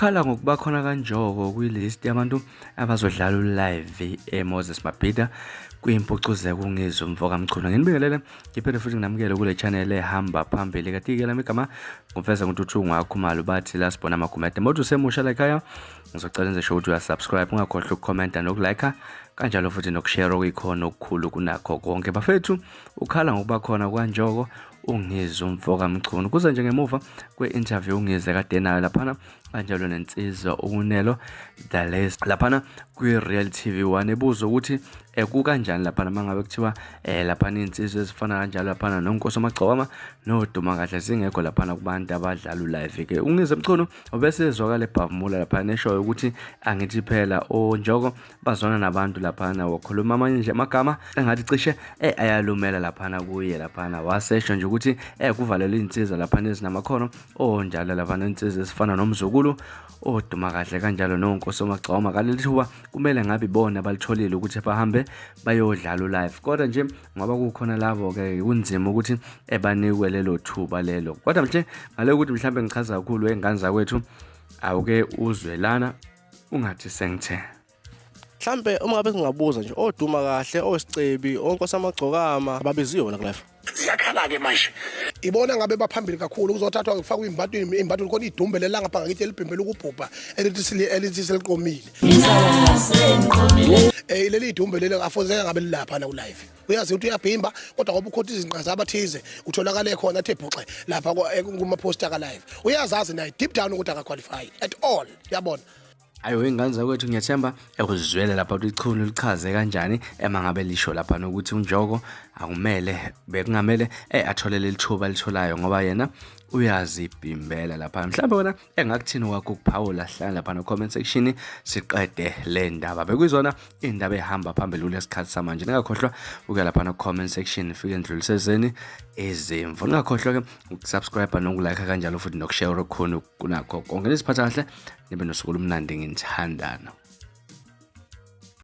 Ukhala ngokuba khona kaNjoko kwilist yabantu abazodlala ulive eMoses Mabhida kwimpucuzeko ungizwe umfoka mchunu. Nginibingelele ngiphinde futhi nginamukele kule channel ehamba phambili. Kanti-ke lami igama ngumfeza nguNtuthu ngakhumalo bathi la sibona amakhomenti. Mawuthi usemusha la ekhaya ngizocela enze sure ukuthi uyasubscribe, ungakhohlwa ukukhomenta nokulike kanjalo futhi nokushare okuyikhona okukhulu kunakho konke. Bafethu ukhala ngokuba khona kwaNjoko ungizwe umfoka mchunu. Kuze nje ngemuva kwe-interview ungizwe kade nayo laphana kanjalo nensizwa ukunelo the list laphana kwi-Real TV1 ebuza ukuthi kukanjani laphana mangabe kuthiwa laphana insizwe ezifana kanjalo laphana nonkosi amagcokama noduma kahle zingekho laphana kubantu abadlala ulive ke. Ungizwe mchunu obese ezwakala ebhavumula laphana neshoyo ukuthi angithi phela oNjoko bazona nabantu laphana wakhuluma amanye nje amagama engathi cishe ayalumela laphana kuye laphana wasesho nje ukuthi kuvalelwe insizwa laphana ezinamakhono onjalo laphana insizwe ezifana nomzukulu oduma kahle kanjalo nonkosi amagcokama kaleli thuba kumele ngabe ibona abalitholile ukuthi bahambe bayodlala ulive. Kodwa nje ngoba kukhona labo ke kunzima ukuthi banikwe lelo thuba lelo. Kodwa nje ngale ukuthi mhlambe ngichaza kakhulu engane zakwethu awuke uzwelana ungathi sengithe mhlambe uma ngabe singabuza nje oduma kahle osicebi onkosi amagcokama ababiziwe wona kulive siyakhala ke manje ibona ngabe baphambili kakhulu kuzothathwa ngifakwa imbatho khona idumbe lelanga pha ngakithi elibhimbela ukubhubha elithi seliqomile leli idumbe lelo afozeka ngabe lilapha na ulive uyazi ukuthi uyabhimba kodwa ngoba ukhothi izinqaza abathize utholakala khona athe bhuxe lapha kuma poster ka live uyazazi naye deep down ukuthi akaqualify at all yabona. Ayo ingane zakwethu ngiyathemba ekuzwele lapha ichunu lichaze kanjani emangabe lisho lapha nokuthi uNjoko akumele bekungamele athole lelithuba litholayo ngoba yena uyazibhimbela lapha. Mhlawumbe wena engakuthini wakho ukuphawula hlala lapha no comment section siqede le ndaba. Bekuyizona indaba ehamba phambili kulesikhathi samanje. Ningakhohlwa ukuya lapha no comment section fike ndlulisezeni ezimvu. Ningakhohlwa ke ukusubscribe nokulike kanjalo futhi nokushare okukhona kunakho konke. Nisiphatha kahle nibe nosuku lumnandi ngithandana.